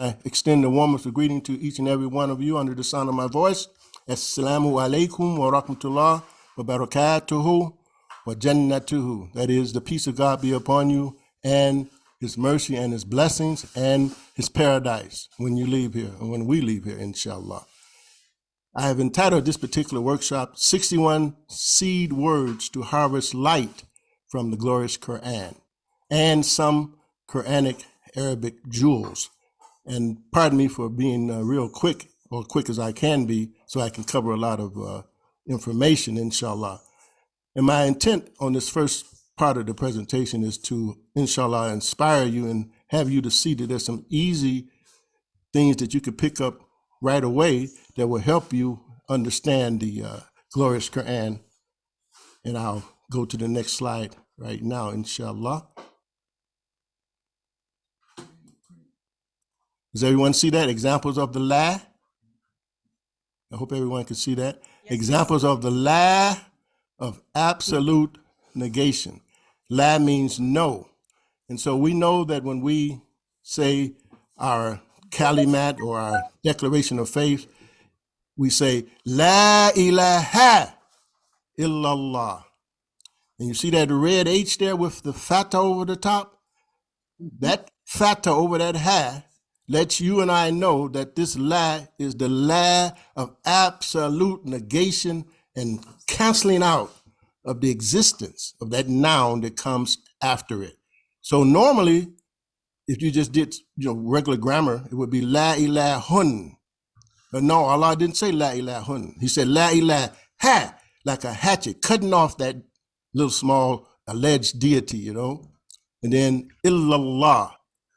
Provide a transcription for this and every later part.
I extend the warmest greeting to each and every one of you under the sound of my voice. Assalamu alaikum wa rahmatullah wa barakatuhu wa jannatuhu. That is, the peace of God be upon you and his mercy and his blessings and his paradise when you leave here, and when we leave here, inshallah. I have entitled this particular workshop, 61 Seed Words to Harvest Light from the Glorious Qur-aan, and some Quranic Arabic jewels. And pardon me for being real quick, or quick as I can be, so I can cover a lot of information, inshallah. And my intent on this first part of the presentation is to, inshallah, inspire you and have you to see that there's some easy things that you could pick up right away that will help you understand the Glorious Qur-aan. And I'll go to the next slide right now, inshallah. Does everyone see that? Examples of the la? I hope everyone can see that. Yes. Examples of the la of absolute negation. La means no. And so we know that when we say our kalimat or our declaration of faith, we say, La ilaha illallah. And you see that red H there with the fatha over the top? That fatha over that ha lets you and I know that this la is the la of absolute negation and canceling out of the existence of that noun that comes after it. So normally, if you just did regular grammar, it would be la ilahun. But no, Allah didn't say la ilahun. He said la ilaha, like a hatchet, cutting off that little small alleged deity, and then illallah.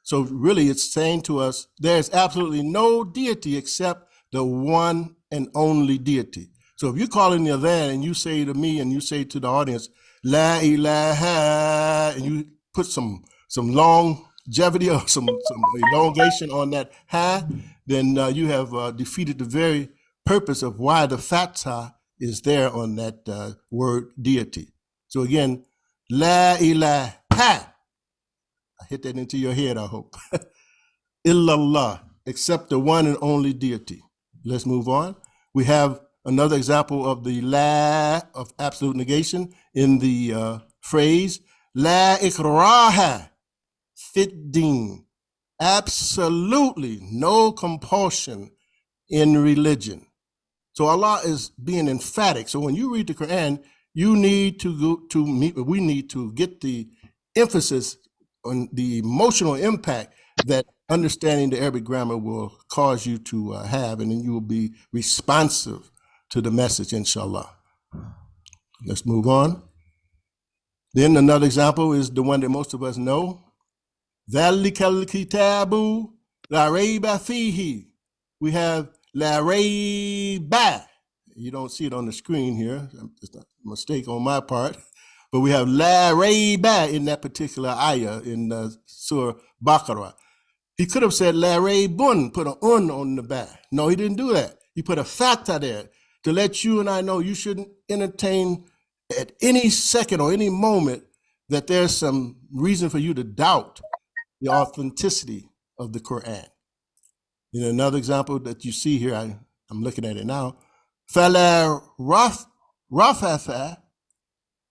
So really it's saying to us, there's absolutely no deity except the one and only deity. So if you call in the adhan and you say to me and you say to the audience, La ilaha, and you put some longevity or some elongation on that ha, then you have defeated the very purpose of why the fatha is there on that word deity. So again, La ilaha. I hit that into your head, I hope. Illallah, except the one and only deity. Let's move on. We have another example of the la of absolute negation in the phrase, La ikraha fit din. Absolutely no compulsion in religion. So Allah is being emphatic. So when you read the Quran, you need we need to get the emphasis on the emotional impact that understanding the Arabic grammar will cause you to have, and then you will be responsive to the message, inshallah. Let's move on. Then another example is the one that most of us know. ذَلِكَ الْكِتَابُ لَا رَيْبَ فِيهِ. We have لَا رَيْبَ. You don't see it on the screen here. It's a mistake on my part. But we have La Rayba in that particular ayah in Surah Baqarah. He could have said La Raybun, put an un on the back. No, he didn't do that. He put a fatha there to let you and I know you shouldn't entertain at any second or any moment that there's some reason for you to doubt the authenticity of the Quran. In another example that you see here, I'm looking at it now. Fala rafatha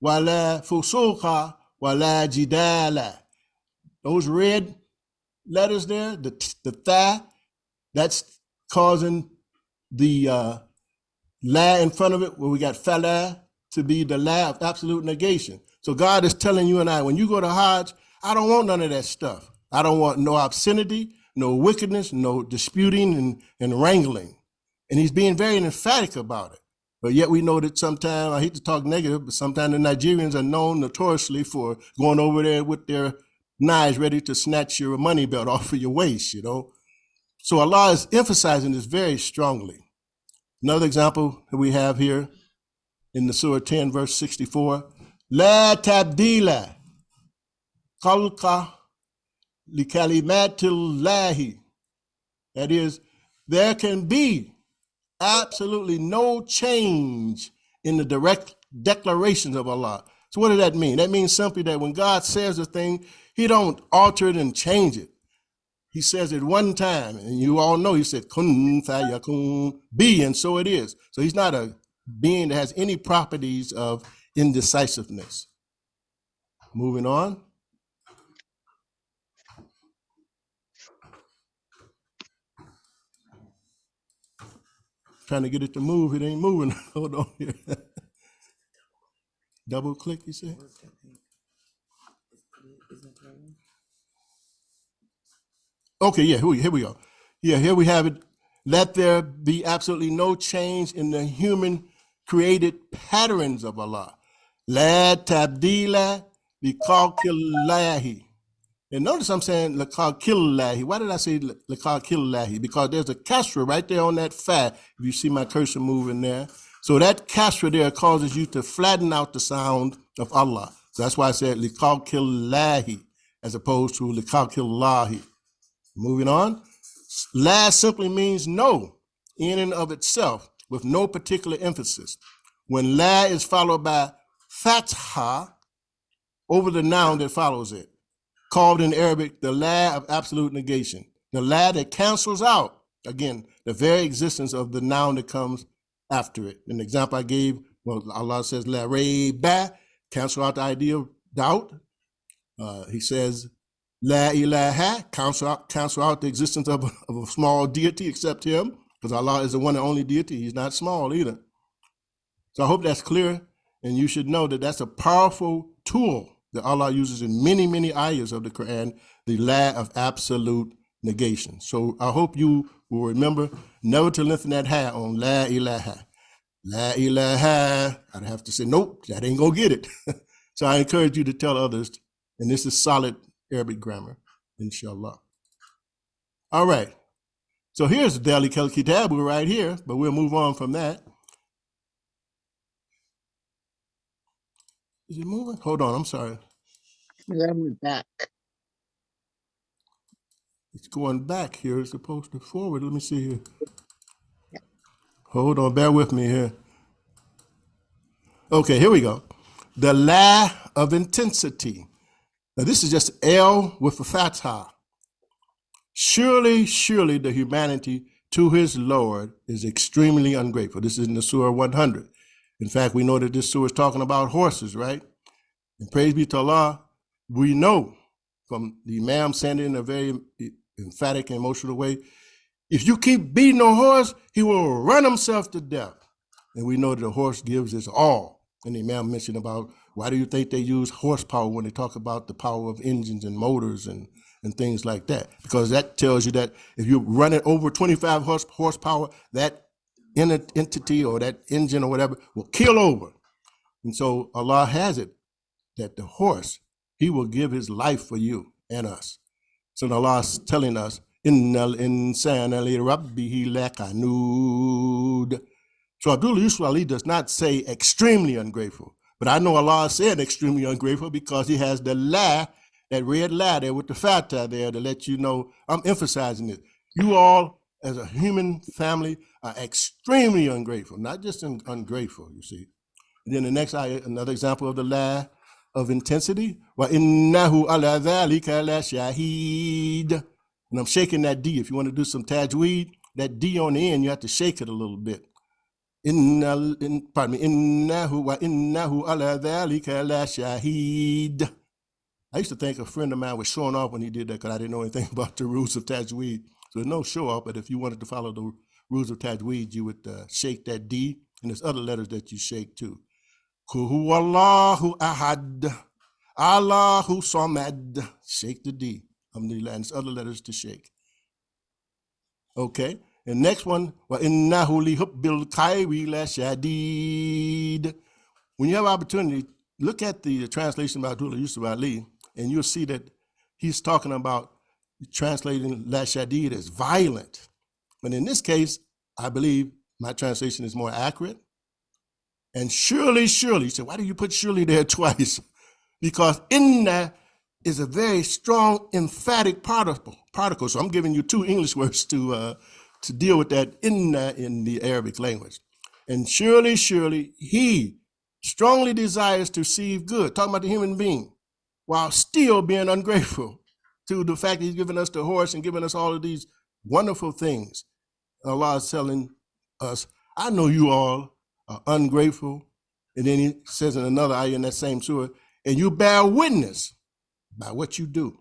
wala fusuqa wala jidala. Those red letters there, the tha, that's causing the la in front of it, where we got fala to be the la of absolute negation. So God is telling you and I, when you go to Hajj, I don't want none of that stuff. I don't want no obscenity, no wickedness, no disputing and wrangling. And he's being very emphatic about it. But yet we know that sometimes, I hate to talk negative, but sometimes the Nigerians are known notoriously for going over there with their knives ready to snatch your money belt off of your waist, So Allah is emphasizing this very strongly. Another example that we have here in the Surah 10, verse 64, La tabdila khalqa li kalimatillahi. That is, there can be absolutely no change in the direct declarations of Allah. So what does that mean? That means simply that when God says a thing, he don't alter it and change it. he says it one time, and you all know he said, kun fayakun, be, and so it is. So he's not a being that has any properties of indecisiveness. Moving on. Trying to get it to move, it ain't moving. Hold on here. Double click, you say? Okay, yeah, here we go. Yeah, here we have it. Let there be absolutely no change in the human created patterns of Allah. La tabdila li khalqillahi. And notice I'm saying li khalqillahi. Why did I say li khalqillahi? Because there's a kasra right there on that fa. If you see my cursor moving there. So that kasra there causes you to flatten out the sound of Allah. So that's why I said li khalqillahi as opposed to li khalqillahi. Moving on. La simply means no, in and of itself, with no particular emphasis. When la is followed by fatha over the noun that follows it, called in Arabic the la of absolute negation, the la that cancels out, again, the very existence of the noun that comes after it. An example I gave, well, Allah says la rayba, cancel out the idea of doubt. He says, La ilaha, cancel out the existence of a small deity except him, because Allah is the one and only deity. He's not small either. So I hope that's clear, and you should know that that's a powerful tool that Allah uses in many, many ayahs of the Quran, the la of absolute negation. So I hope you will remember never to lengthen that ha on la ilaha. La ilaha, I'd have to say, nope, that ain't gonna get it. So I encourage you to tell others, and this is solid Arabic grammar, inshallah. All right. So here's the Dalik al-Kitabu right here, but we'll move on from that. Is it moving? Hold on, I'm sorry. Going back. It's going back here. It's supposed to forward. Let me see here. Hold on, bear with me here. Okay, here we go. The la of intensity. Now this is just L with a fatha. Surely, surely the humanity to his Lord is extremely ungrateful. This is in the Surah 100. In fact, we know that this surah is talking about horses, right? And praise be to Allah, we know from the Imam saying it in a very emphatic and emotional way, if you keep beating a horse, he will run himself to death. And we know that the horse gives his all. And the Imam mentioned about, why do you think they use horsepower when they talk about the power of engines and motors and things like that? Because that tells you that if you run it over 25 horsepower, that entity or that engine or whatever will kill over. And so Allah has it that the horse, he will give his life for you and us. So Allah is telling us, Innal insana li rabbihi lakanud. So Abdullah Yusuf Ali does not say extremely ungrateful, but I know Allah said extremely ungrateful because he has the la, that red la there with the fatah there to let you know I'm emphasizing it. You all, as a human family, are extremely ungrateful, not just ungrateful, you see. And then the next ayah, another example of the la of intensity, wa innahu ala dhalika la shahid. And I'm shaking that D. If you want to do some tajweed, that D on the end, you have to shake it a little bit. Innahu wa innahu ala dhalika la shahid. I used to think a friend of mine was showing off when he did that because I didn't know anything about the rules of tajweed. So there's no show off, but if you wanted to follow the rules of tajweed, you would shake that D, and there's other letters that you shake too. Kuhu Allahu ahad, Allahu samad. Shake the D. Alhamdulillah, and there's other letters to shake. Okay. And next one, wa innahu li hubbil khayri la shadid. When you have opportunity, look at the translation by Abdullah Yusuf Ali, and you'll see that he's talking about translating la shadid as violent. But in this case, I believe my translation is more accurate. And surely, surely, so why do you put surely there twice? Because inna is a very strong, emphatic particle. So I'm giving you two English words to deal with that inna in the Arabic language. And surely, surely, he strongly desires to receive good, talking about the human being, while still being ungrateful. to the fact that he's given us the horse and given us all of these wonderful things. Allah is telling us, I know you all are ungrateful. And then he says in another ayah in that same surah, and you bear witness by what you do.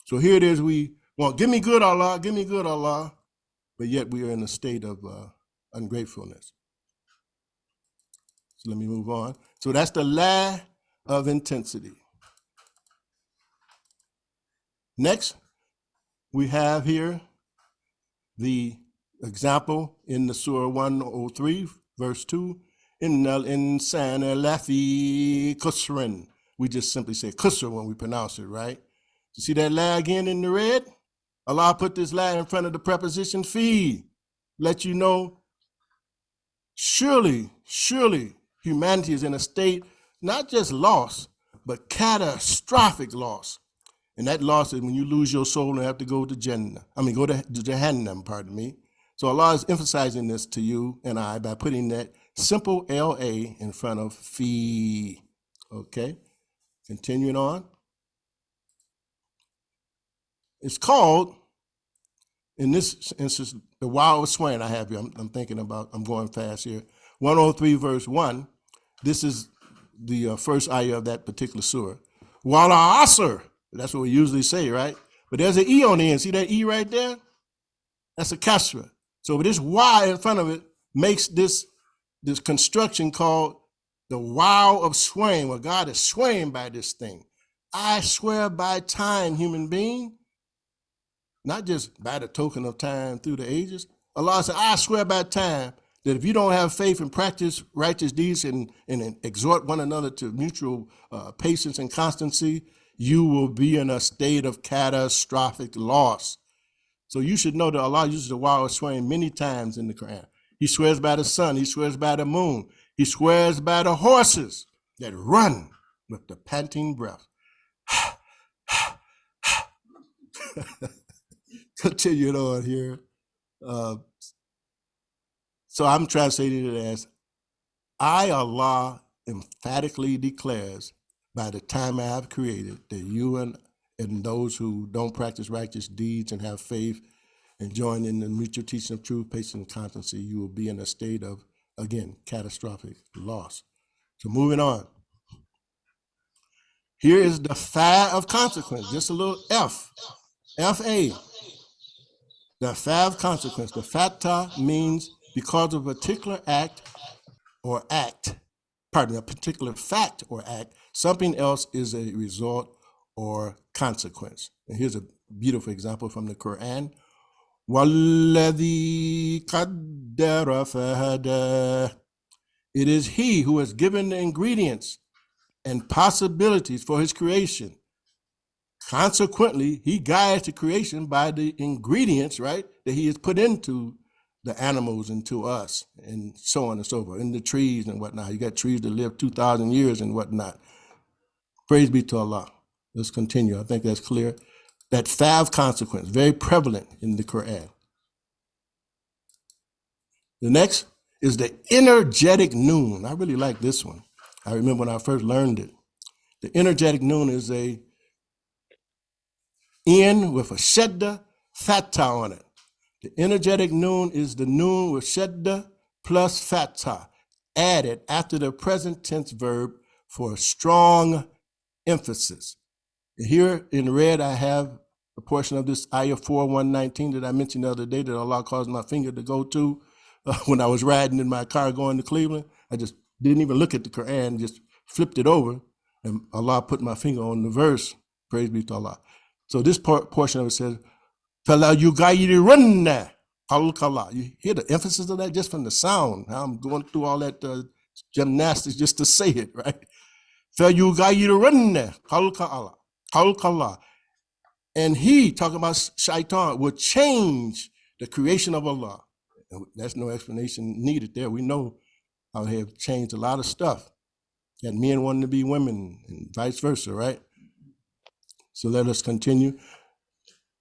So here it is, we want, give me good Allah, but yet we are in a state of ungratefulness. So let me move on. So that's the law of intensity. Next, we have here the example in the Surah 103, verse 2, Innal insana lafi khusrin. We just simply say khusr when we pronounce it, right? You see that la again in the red? Allah put this la in front of the preposition fi. Let you know, surely humanity is in a state, not just loss, but catastrophic loss. And that loss is when you lose your soul and have to go to Jannah. Go to Jahannam, pardon me. So Allah is emphasizing this to you and I by putting that simple L-A in front of fi. Okay, continuing on. It's called, in this instance, the wild swaying I have here. I'm thinking about, I'm going fast here. 103 verse 1. This is the first ayah of that particular surah. Wala asr. That's what we usually say, right? But there's an E on the end. See that E right there? That's a kasra. So this Y in front of it makes this construction called the wow of swaying, where God is swaying by this thing. I swear by time, human being, not just by the token of time through the ages. Allah said, I swear by time that if you don't have faith and practice righteous deeds and exhort one another to mutual patience and constancy, you will be in a state of catastrophic loss. So you should know that Allah uses the wow of swearing many times in the Quran. He swears by the sun. He swears by the moon. He swears by the horses that run with the panting breath. Continuing on here. So I'm translating it as, I, Allah, emphatically declares, by the time I have created, that you and those who don't practice righteous deeds and have faith and join in the mutual teaching of truth, patience, and constancy, you will be in a state of, again, catastrophic loss. So moving on. Here is the fa of consequence, just a little F, F-A. The fa of consequence, the fata means because of a particular act, a particular fact or act, something else is a result or consequence. And here's a beautiful example from the Quran. وَالَّذِي قَدَّرَ فَهَدَى. It is he who has given the ingredients and possibilities for his creation. Consequently, he guides the creation by the ingredients, right, that he has put into the animals and to us, and so on and so forth, in the trees and whatnot. You got trees that live 2,000 years and whatnot. Praise be to Allah. Let's continue. I think that's clear. That five consequence, very prevalent in the Quran. The next is the energetic noon. I really like this one. I remember when I first learned it. The energetic noon is a N with a shadda fatha on it. The energetic noon is the noon with shadda plus fatha added after the present tense verb for a strong emphasis. Here in red, I have a portion of this ayah 4:119 that I mentioned the other day that Allah caused my finger to go to when I was riding in my car going to Cleveland. I just didn't even look at the Quran, just flipped it over, and Allah put my finger on the verse. Praise be to Allah. So this portion of it says, "Fala yugayiranna khalqallah." You hear the emphasis of that just from the sound. I'm going through all that gymnastics just to say it, right? "Fala yugayiranna khalqallah." And he, talking about shaitan, will change the creation of Allah. And there's no explanation needed there. We know how they have changed a lot of stuff. And men wanting to be women and vice versa, right? So let us continue.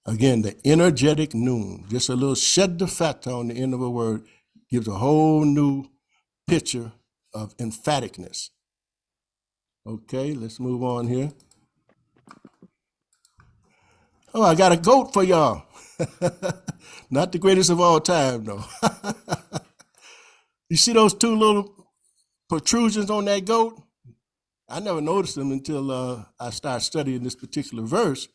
Again, the energetic noon, just a little shadda fatha on the end of a word gives a whole new picture of emphaticness. Okay, let's move on here. Oh, I got a goat for y'all. Not the greatest of all time, though. You see those two little protrusions on that goat? I never noticed them until I started studying this particular verse.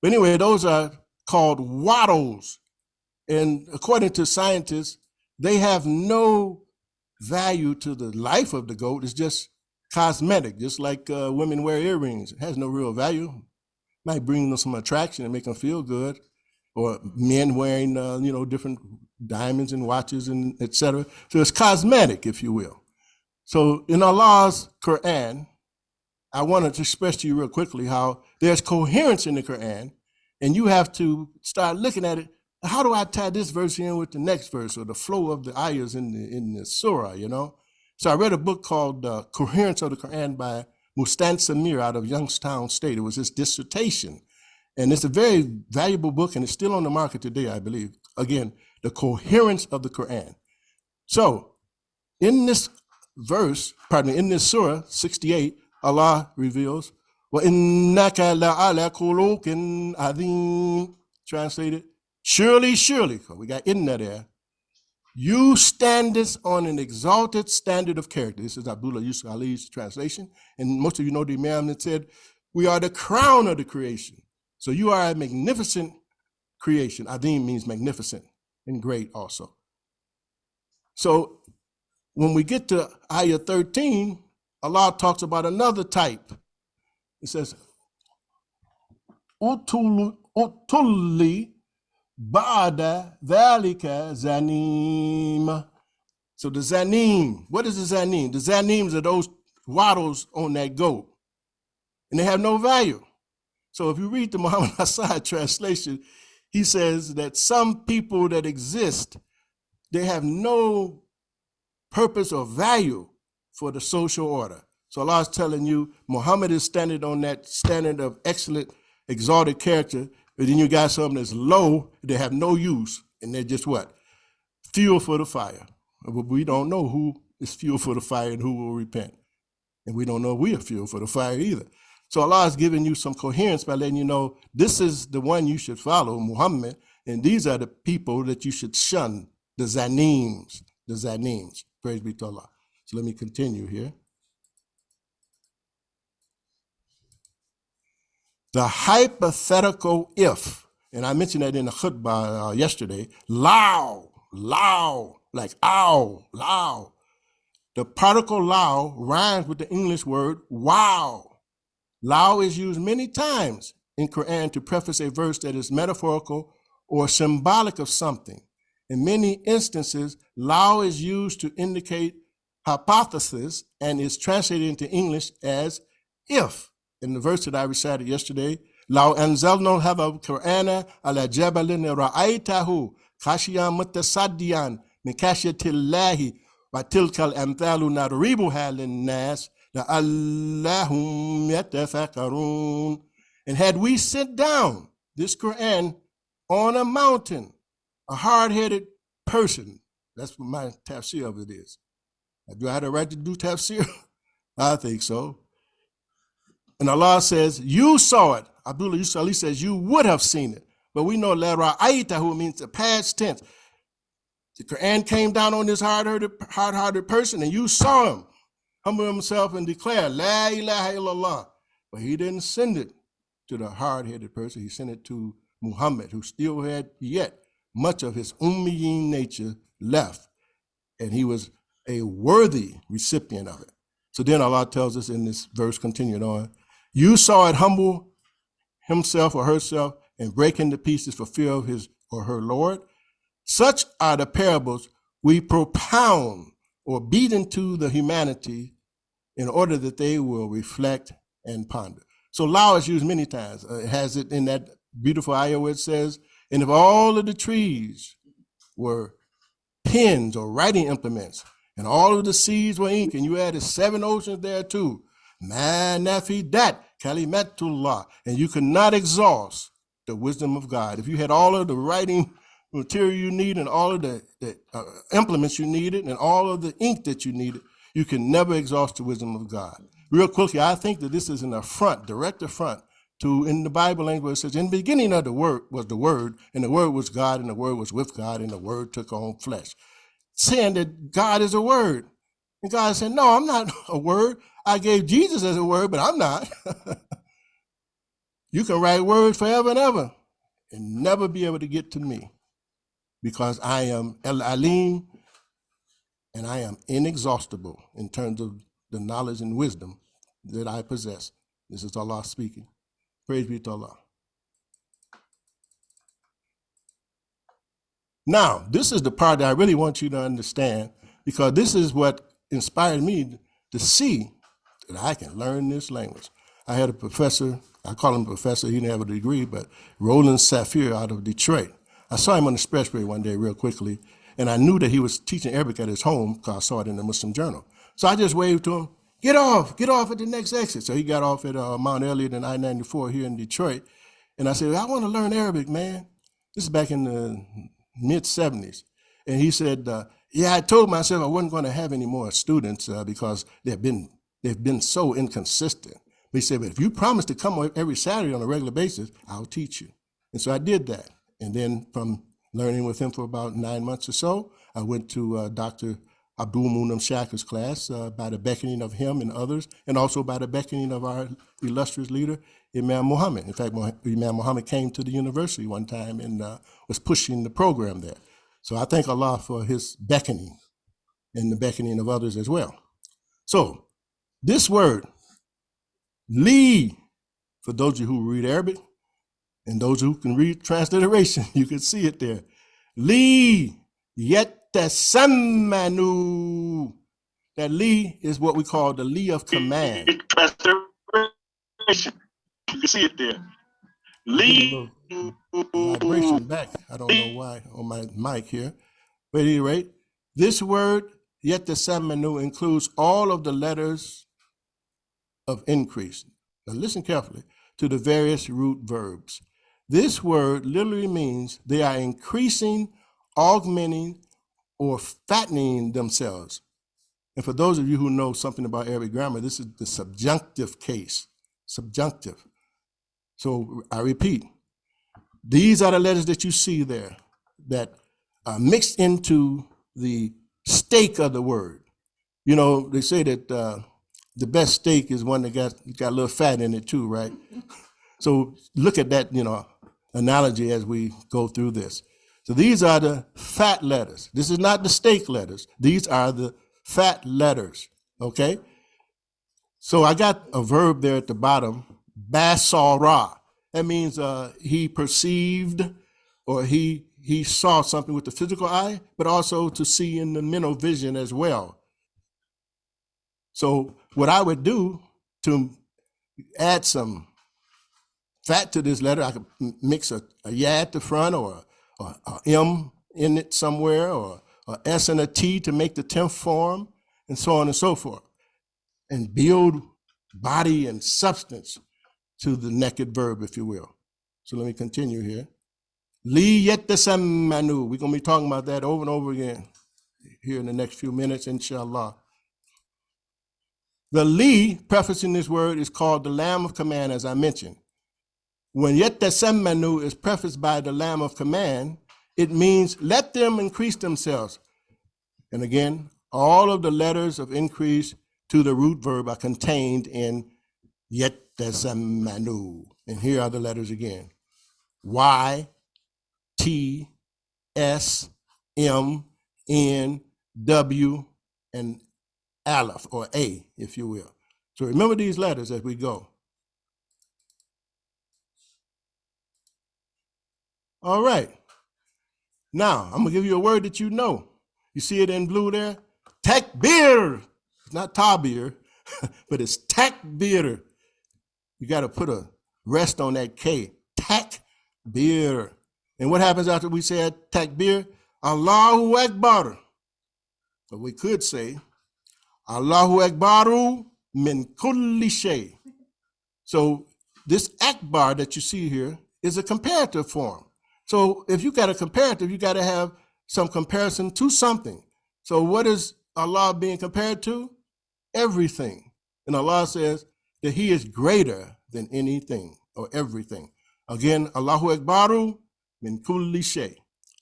But anyway, those are called wattles. And according to scientists, they have no value to the life of the goat. It's just cosmetic, just like women wear earrings. It has no real value. Might bring them some attraction and make them feel good. Or men wearing, different diamonds and watches and etc. So it's cosmetic, if you will. So in Allah's Qur'an, I wanted to express to you real quickly how there's coherence in the Qur'an, and you have to start looking at it. How do I tie this verse in with the next verse, or the flow of the ayahs in the surah, So I read a book called Coherence of the Qur'an by Mustan Samir out of Youngstown State. It was his dissertation. And it's a very valuable book, and it's still on the market today, I believe. Again, the coherence of the Qur'an. So in this in this surah, 68, Allah reveals, وَإِنَّكَ لَعَلَى خُلُقٍ عَظِيمٍ. Translated, surely, we got inna there, you standest on an exalted standard of character. This is Abdullah Yusuf Ali's translation. And most of you know the Imam that said, we are the crown of the creation. So you are a magnificent creation. Adim means magnificent and great also. So when we get to ayah 13, Allah talks about another type. It says, Utulli ba'da dhalika zanim. So the zanim, what is the zanim? The zanims are those wattles on that goat, and they have no value. So if you read the Muhammad Asad translation, he says that some people that exist, they have no purpose or value for the social order. So Allah is telling you, Muhammad is standing on that standard of excellent, exalted character, but then you got something that's low, they have no use, and they're just what? Fuel for the fire. But we don't know who is fuel for the fire and who will repent. And we don't know if we are fuel for the fire either. So Allah is giving you some coherence by letting you know this is the one you should follow, Muhammad, and these are the people that you should shun, the zanims. Praise be to Allah. So let me continue here. The hypothetical if, and I mentioned that in the khutbah yesterday, lao, like ow, lao. The particle lao rhymes with the English word wow. Lao is used many times in Quran to preface a verse that is metaphorical or symbolic of something. In many instances, lao is used to indicate hypothesis and is translated into English as if. In the verse that I recited yesterday, "Law anzalna hadha al-Qur'ana ala jabalin ra'aytahu khashiyan mutasaddian min khashyatillahi wa tilka al-amthalu nadribuha lin-nas la'allahum yatafakkarun." And had we sent down this Qur'an on a mountain, a hard-headed person, that's what my tafsir of it is. Do I have the right to do tafsir? I think so. And Allah says, you saw it. Abdullah Yusuf Ali says, you would have seen it. But we know la ra'aytahu means the past tense. The Quran came down on this hard-hearted person, and you saw him humble himself and declare, La ilaha illallah. But he didn't send it to the hard-headed person. He sent it to Muhammad, who still had yet much of his Ummiyin nature left. And he was a worthy recipient of it. So then Allah tells us in this verse, continuing on, you saw it humble himself or herself and break into pieces for fear of his or her Lord. Such are the parables we propound or beat into the humanity in order that they will reflect and ponder. So lao is used many times. It has it in that beautiful ayah where it says, and if all of the trees were pens or writing implements, and all of the seas were ink, and you added 7 oceans there too, ma nafidat kalimatullah, and you could not exhaust the wisdom of God. If you had all of the writing material you need and all of the implements you needed and all of the ink that you needed, you can never exhaust the wisdom of God. Real quickly, I think that this is an affront, direct affront to, in the Bible language, it says, in the beginning of the Word was the Word, and the Word was God, and the Word was with God, and the Word took on flesh. Saying that God is a word. And God said, no, I'm not a word. I gave Jesus as a word, but I'm not. You can write words forever and ever and never be able to get to me, because I am El Alim, and I am inexhaustible in terms of the knowledge and wisdom that I possess. This is Allah speaking. Praise be to Allah. Now, this is the part that I really want you to understand, because this is what inspired me to see that I can learn this language. I had a professor, I call him professor, he didn't have a degree, but Roland Saphir out of Detroit. I saw him on the expressway one day real quickly, and I knew that he was teaching Arabic at his home because I saw it in the Muslim Journal. So I just waved to him, get off at the next exit. So he got off at Mount Elliott and I-94 here in Detroit. And I said, I want to learn Arabic, man. This is back in the mid-70s. And he said, yeah, I told myself I wasn't going to have any more students because they've been so inconsistent. But he said, but if you promise to come every Saturday on a regular basis, I'll teach you. And so I did that. And then from learning with him for about 9 months or so, I went to Dr. Abdul Munam Shakar's class by the beckoning of him and others, and also by the beckoning of our illustrious leader, Imam Muhammad. In fact, Imam Muhammad came to the university one time and was pushing the program there. So I thank Allah for his beckoning and the beckoning of others as well. So this word, li, for those of you who read Arabic and those who can read transliteration, you can see it there. Li yatasammanu. That li is what we call the li of command. Transliteration. You can see it there. Li. Vibration back. I don't know why on my mic here. But at any rate, this word yatasammanu includes all of the letters of increase. Now listen carefully to the various root verbs. This word literally means they are increasing, augmenting, or fattening themselves. And for those of you who know something about Arabic grammar, this is the subjunctive case, subjunctive. So I repeat, these are the letters that you see there that are mixed into the steak of the word. You know, they say that the best steak is one that got a little fat in it too, right? So look at that, analogy as we go through this. So these are the fat letters. This is not the steak letters. These are the fat letters, okay? So I got a verb there at the bottom, basara. That means he perceived or he saw something with the physical eye, but also to see in the mental vision as well. So what I would do to add some fat to this letter, I could mix a ya at the front or a M in it somewhere, or a S and a T to make the 10th form, and so on and so forth, and build body and substance to the naked verb, if you will. So let me continue here. Li yatasammanu. We're going to be talking about that over and over again here in the next few minutes, inshallah. The li, prefacing this word, is called the lamb of command, as I mentioned. When yatasammanu is prefaced by the lamb of command, it means let them increase themselves. And again, all of the letters of increase to the root verb are contained in yatasammanu. And here are the letters again. Y, T, S, M, N, W, and Aleph, or A, if you will. So remember these letters as we go. All right. Now, I'm going to give you a word that you know. You see it in blue there? Takbir. It's not tabir, but it's takbir. You got to put a rest on that K. Takbir. And what happens after we say takbir? Allahu Akbar. But we could say, Allahu Akbaru min kulli shay. So this Akbar that you see here is a comparative form. So if you got a comparative, you got to have some comparison to something. So what is Allah being compared to? Everything. And Allah says that he is greater than anything. or everything. Again, Allahu Akbaru min kulli shay.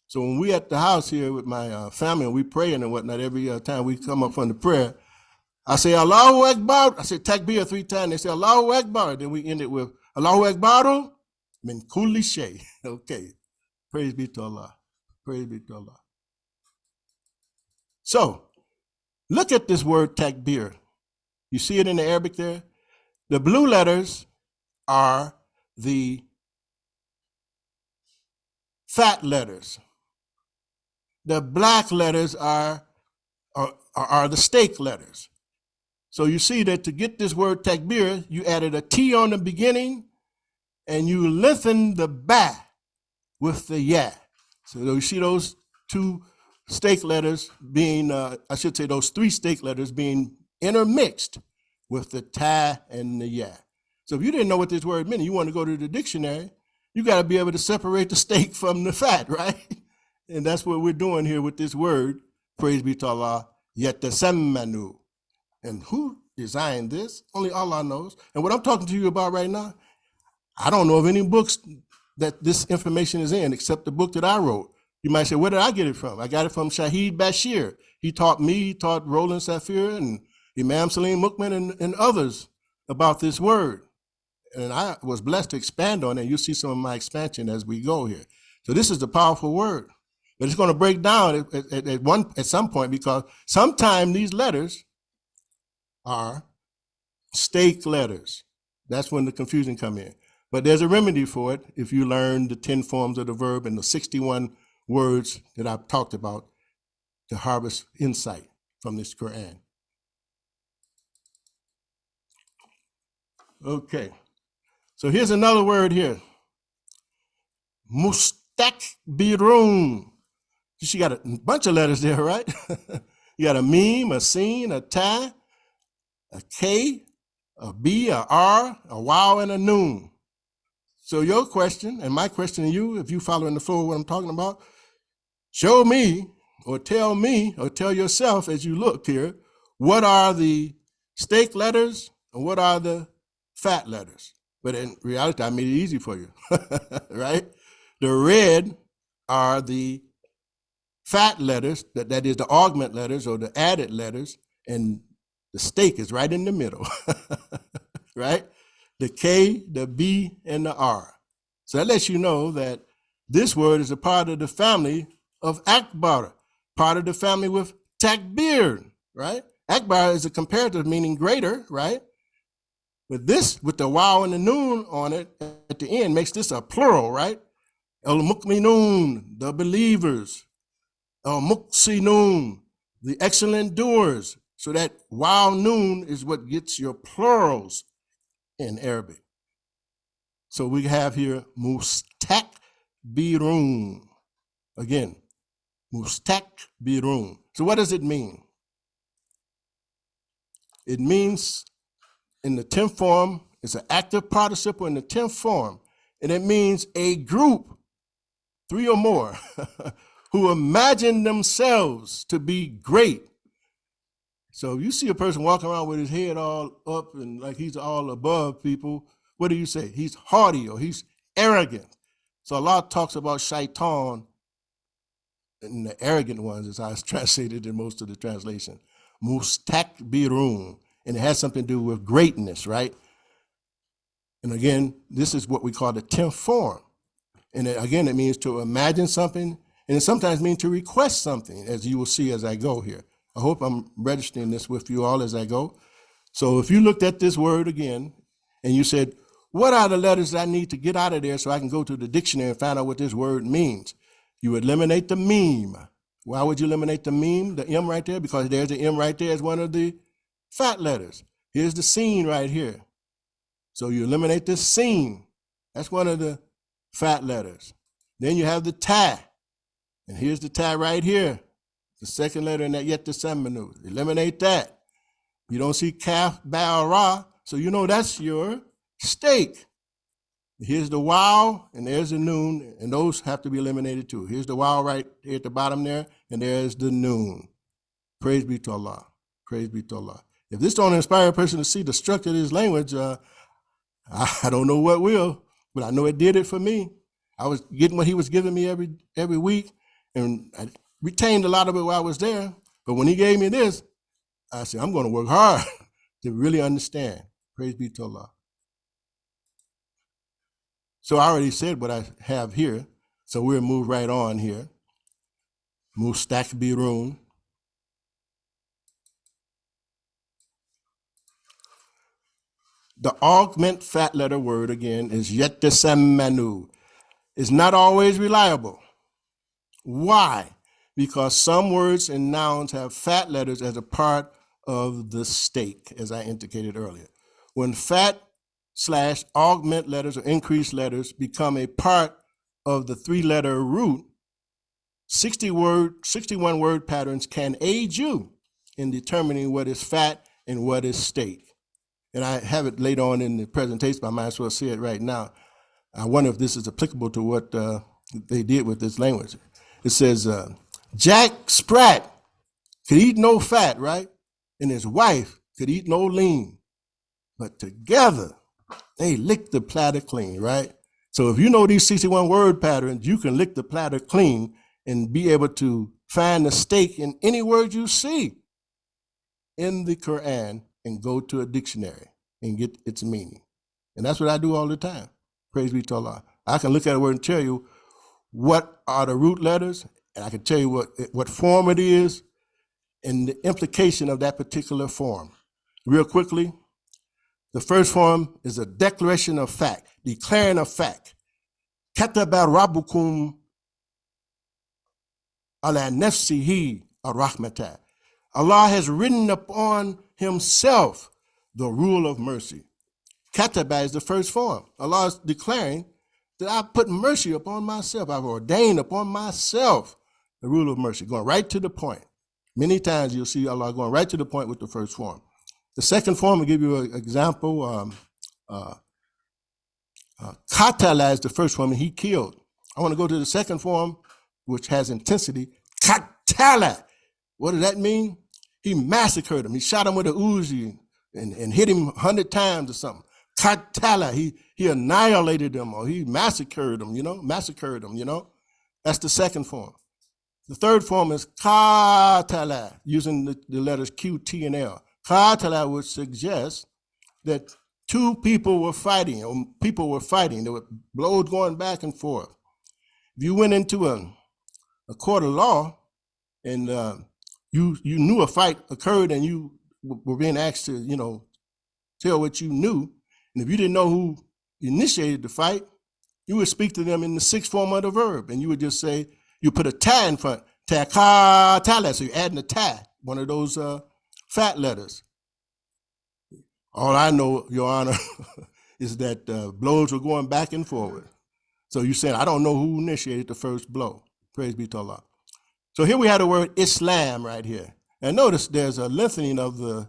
So when we at the house here with my family and we praying and whatnot, every time we come up from the prayer, I say Allahu Akbar. I say takbir 3 times. They say Allahu Akbar. Then we end it with Allahu Akbaru min kulli shay. Okay. Praise be to Allah. Praise be to Allah. So look at this word takbir. You see it in the Arabic there? The blue letters are the fat letters. The black letters are the steak letters. So you see that to get this word takbir, you added a T on the beginning and you lengthen the ba with the ya. So you see those two steak letters being, those 3 steak letters being intermixed with the ta and the ya. So if you didn't know what this word meant, you want to go to the dictionary, you got to be able to separate the steak from the fat, right? And that's what we're doing here with this word, praise be to Allah, yatasammanu. And who designed this? Only Allah knows. And what I'm talking to you about right now, I don't know of any books that this information is in except the book that I wrote. You might say, where did I get it from? I got it from Shahid Bashir. He taught me, he taught Roland Safir and Imam Salim Mukman and others about this word. And I was blessed to expand on it. You'll see some of my expansion as we go here. So this is the powerful word. But it's going to break down at some point, because sometimes these letters are steak letters. That's when the confusion come in. But there's a remedy for it if you learn the 10 forms of the verb and the 61 words that I've talked about to harvest insight from this Qur'an. Okay, so here's another word here. Mustakbirun. You got a bunch of letters there, right? You got a meme, a sin, a ta, a k, a b, a r, a wow, and a noon. So your question and my question to you, if you following the flow of what I'm talking about, show me or tell yourself as you look here, what are the steak letters and what are the fat letters? But in reality, I made it easy for you, right? The red are the fat letters, that is the augment letters or the added letters, and the steak is right in the middle, right? The K, the B, and the R. So that lets you know that this word is a part of the family of Akbar, part of the family with Takbir, right? Akbar is a comparative meaning greater, right? But this, with the wow and the noon on it at the end, makes this a plural, right? El-Mukminun, the believers. El-Muqsinun, the excellent doers. So that wow noon is what gets your plurals in Arabic. So we have here mustakbirun. Again, mustakbirun. So what does it mean? It means in the 10th form, it's an active participle in the 10th form, and it means a group, 3 or more, who imagine themselves to be great. So if you see a person walking around with his head all up and like he's all above people, what do you say? He's haughty or he's arrogant. So Allah talks about shaitan and the arrogant ones, as I translated in most of the translation. Mustakbirun. And it has something to do with greatness, right? And again, this is what we call the 10th form. And again, it means to imagine something, and it sometimes means to request something, as you will see as I go here. I hope I'm registering this with you all as I go. So if you looked at this word again, and you said, what are the letters I need to get out of there so I can go to the dictionary and find out what this word means? You eliminate the meme. Why would you eliminate the meme, the M right there? Because there's the M right there as one of the fat letters. Here's the scene right here. So you eliminate this scene. That's one of the fat letters. Then you have the ta. And here's the ta right here. The second letter in that yet the seminu. Eliminate that. You don't see kaf, ba, or ra. So you know that's your steak. Here's the wow, and there's the noon, and those have to be eliminated too. Here's the wow right here at the bottom there, and there's the noon. Praise be to Allah. Praise be to Allah. If this don't inspire a person to see the structure of this language, I don't know what will, but I know it did it for me. I was getting what he was giving me every week, and I retained a lot of it while I was there. But when he gave me this, I said, I'm going to work hard to really understand. Praise be to Allah. So I already said what I have here. So we'll move right on here. Mustakbirun. The augment fat letter word again is yetasammanu. It's not always reliable. Why? Because some words and nouns have fat letters as a part of the stake, as I indicated earlier. When fat / augment letters or increased letters become a part of the 3-letter root, 61 word patterns can aid you in determining what is fat and what is stake. And I have it later on in the presentation, but I might as well say it right now. I wonder if this is applicable to what they did with this language. It says, Jack Sprat could eat no fat, right? And his wife could eat no lean. But together, they licked the platter clean, right? So if you know these 61 word patterns, you can lick the platter clean and be able to find the stake in any word you see in the Qur'an and go to a dictionary and get its meaning. And that's what I do all the time. Praise be to Allah. I can look at a word and tell you what are the root letters, and I can tell you what form it is and the implication of that particular form. Real quickly, the first form is a declaration of fact, declaring a fact. Kataba rabbukum ala nafsihi ar-rahmatah. Allah has written upon himself the rule of mercy. Kataba is the first form. Allah is declaring that I put mercy upon myself. I've ordained upon myself the rule of mercy, going right to the point. Many times you'll see Allah going right to the point with the first form. The second form, I'll give you an example. Katala is the first form, and he killed. I want to go to the second form, which has intensity. Katala. What does that mean? He massacred him. He shot him with a Uzi and hit him 100 times or something. Katala. He annihilated them, or he massacred them, That's the second form. The third form is Katala, using the letters Q, T, and L. Katala would suggest that two people were fighting, There were blows going back and forth. If you went into a court of law and you knew a fight occurred and you were being asked to, tell what you knew, and if you didn't know who initiated the fight, you would speak to them in the sixth form of the verb, and you would just say, you put a ta in front, ta-ka-ta-la, so you're adding a ta, one of those fat letters. All I know, Your Honor, is that blows were going back and forward. So you said, I don't know who initiated the first blow. Praise be to Allah. So here we have the word Islam right here. And notice there's a lengthening of the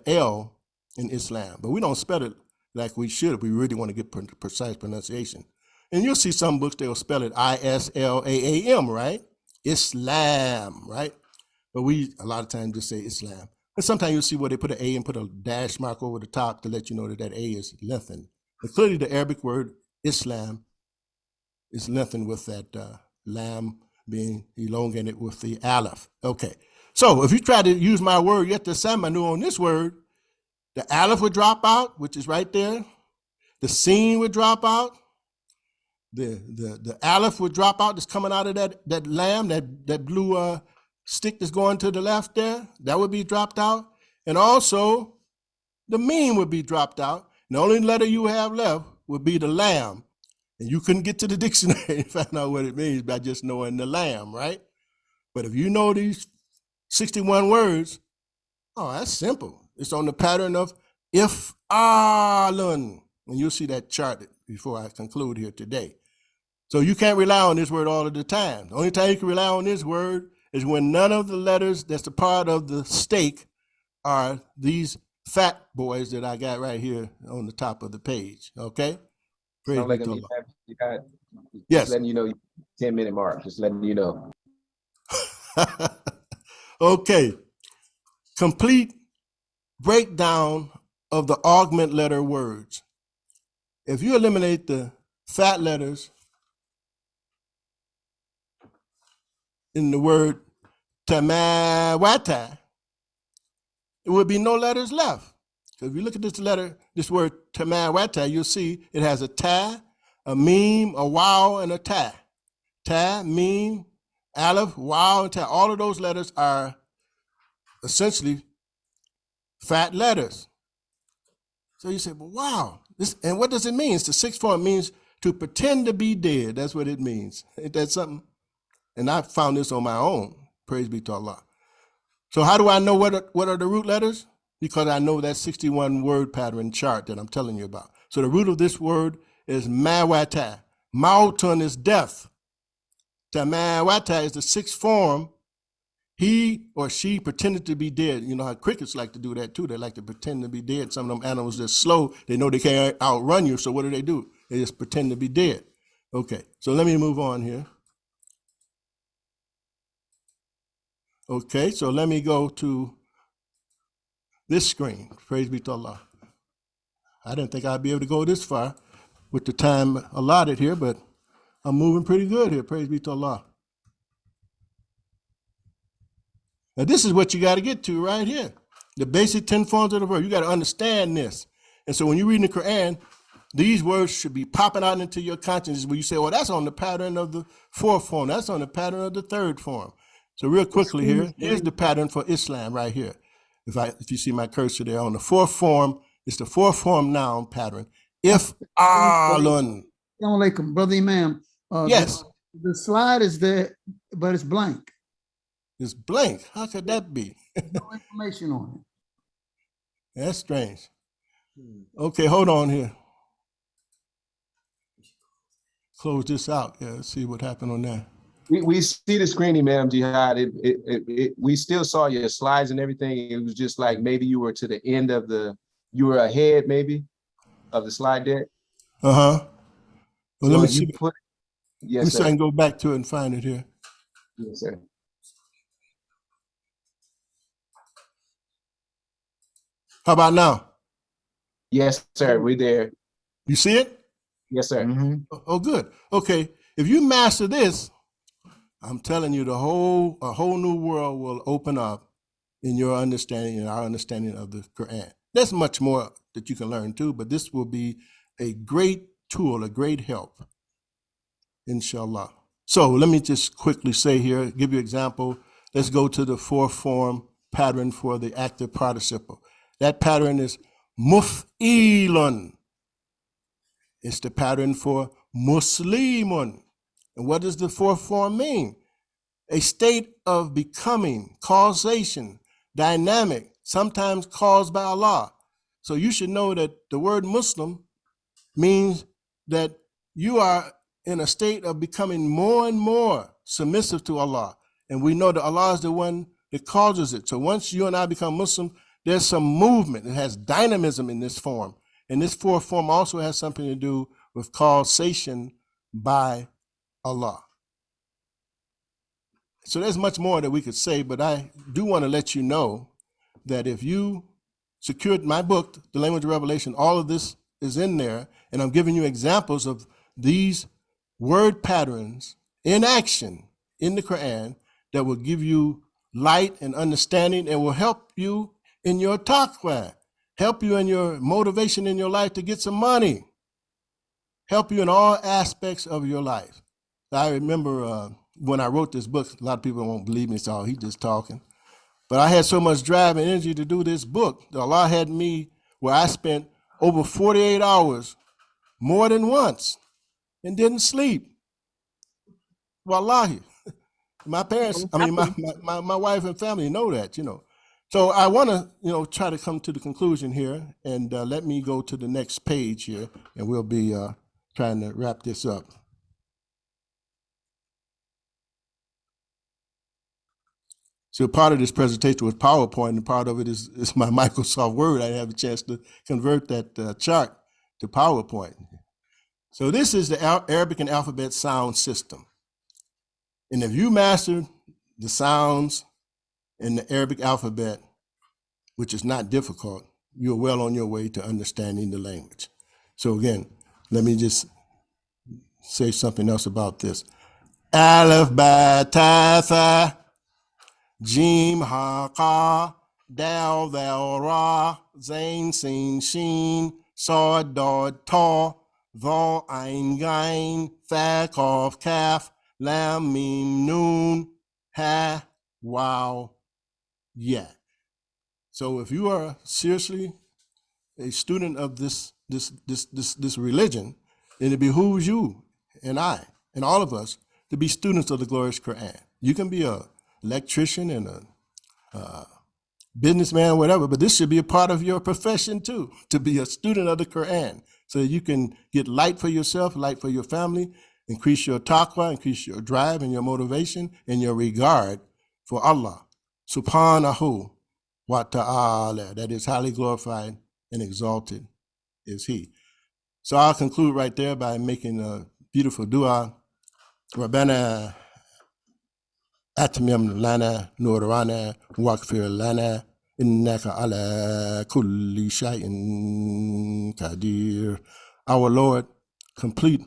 L in Islam, but we don't spell it like we should if we really want to get precise pronunciation. And you'll see some books, they'll spell it I-S-L-A-A-M, right? Islam, right? But we, a lot of times, just say Islam. And sometimes you'll see where they put an A and put a dash mark over the top to let you know that A is lengthened. But clearly the Arabic word Islam is lengthened with that lam being elongated with the aleph. Okay, so if you try to use my word yetasammanu on this word, the aleph would drop out, which is right there. The sin would drop out. The aleph would drop out that's coming out of that lam, that blue stick that's going to the left there, that would be dropped out. And also the meme would be dropped out. And the only letter you have left would be the lam. And you couldn't get to the dictionary and find out what it means by just knowing the lam, right? But if you know these 61 words, oh, that's simple. It's on the pattern of if'alun. And you'll see that chart before I conclude here today. So you can't rely on this word all of the time. The only time you can rely on this word is when none of the letters that's a part of the stake are these fat boys that I got right here on the top of the page, okay? Praise Sound like be to a Allah. you got, Yes. Just letting you know, 10-minute mark, just letting you know. Okay. Complete breakdown of the augment letter words. if you eliminate the fat letters in the word tamawata, it would be no letters left. So if you look at this word tamawata, you'll see it has a ta, a meme, a wow, and a ta. Ta, meme, aleph, wow, and ta. All of those letters are essentially fat letters. So you say, well, wow. And what does it mean? It's the sixth form. It means to pretend to be dead. That's what it means. Ain't that something? And I found this on my own. Praise be to Allah. So how do I know what are the root letters? Because I know that 61 word pattern chart that I'm telling you about. So the root of this word is mawata. Mautun is death. Tamawata is the sixth form. He or she pretended to be dead. You know how crickets like to do that too. They like to pretend to be dead. Some of them animals that's slow, they know they can't outrun you. So what do? They just pretend to be dead. Okay, so let me move on here. Okay, so let me go to this screen. Praise be to Allah. I didn't think I'd be able to go this far with the time allotted here, but I'm moving pretty good here. Praise be to Allah. Now, this is what you got to get to right here. The basic 10 forms of the verb. You got to understand this. And so when you're reading the Quran, these words should be popping out into your consciousness where you say, well, that's on the pattern of the fourth form. That's on the pattern of the third form. So real quickly here, here's the pattern for Islam right here. If you see my cursor there on the fourth form, it's the fourth form noun pattern. If alun. Assalamu alaikum, brother Imam. Yes. The slide is there, but it's blank. It's blank. How could that be? No information on it. That's strange. Okay, hold on here. Close this out. Yeah, let's see what happened on that. We see the screen, Imam Jihad. We still saw your slides and everything. It was just like maybe you were to the end of you were ahead maybe of the slide deck. Uh-huh. Well, So let me see. Let yes, me sir. see if I can go back to it and find it here. Yes, sir. How about now? Yes, sir. We're there. You see it? Yes, sir. Oh, good. Okay. If you master this, I'm telling you, a whole new world will open up in your understanding and our understanding of the Quran. There's much more that you can learn too, but this will be a great tool, a great help, inshallah. So let me just quickly say here, give you an example. Let's go to the fourth form pattern for the active participle. That pattern is muf'ilun. It's the pattern for muslimun. And what does the fourth form mean? A state of becoming, causation, dynamic, sometimes caused by Allah. So you should know that the word Muslim means that you are in a state of becoming more and more submissive to Allah. And we know that Allah is the one that causes it. So once you and I become Muslim, there's some movement. It has dynamism in this form. And this fourth form also has something to do with causation by Allah. So there's much more that we could say, but I do want to let you know that if you secured my book, The Language of Revelation, all of this is in there, and I'm giving you examples of these word patterns in action in the Quran that will give you light and understanding and will help you in your taqwa, help you in your motivation in your life to get some money, help you in all aspects of your life. I remember when I wrote this book, a lot of people won't believe me, so he's just talking. But I had so much drive and energy to do this book that Allah had me where I spent over 48 hours more than once and didn't sleep. Wallahi. My parents, I mean, my wife and family know that, So I want to, try to come to the conclusion here, and let me go to the next page here, and we'll be trying to wrap this up. So part of this presentation was PowerPoint, and part of it is my Microsoft Word. I didn't have a chance to convert that chart to PowerPoint. So this is the Arabic and alphabet sound system. And if you master the sounds in the Arabic alphabet, which is not difficult, you're well on your way to understanding the language. So again, Let me just say something else about this. Aleph ba ta tha, Jim ha ka, dal thou ra, zain sin shin, sod dod ta, tho ein gain, fa kof kaf, lam mim noon, ha wow yeah. So if you are seriously a student of this religion, then it behooves you and I and all of us to be students of the Glorious Qur-aan. You can be a electrician and a businessman, whatever, but this should be a part of your profession too, to be a student of the Qur-aan, so that you can get light for yourself, light for your family, increase your taqwa, increase your drive and your motivation and your regard for Allah, subhanahu wa ta'ala, that is highly glorified and exalted is He. So I'll conclude right there by making a beautiful dua. Rabbana atmim lana nurana waqfir lana innaka ala kulli shay'in qadir. Our Lord, complete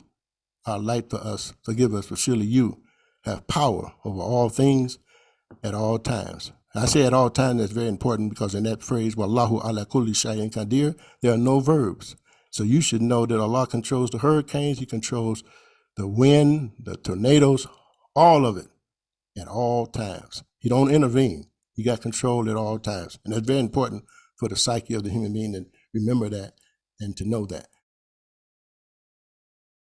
our light for us, forgive us, for surely you have power over all things at all times. I say at all times, that's very important, because in that phrase, Wallahu ala kulli shay'in qadir, there are no verbs. So you should know that Allah controls the hurricanes, He controls the wind, the tornadoes, all of it at all times. He don't intervene. He got control at all times. And that's very important for the psyche of the human being to remember that and to know that.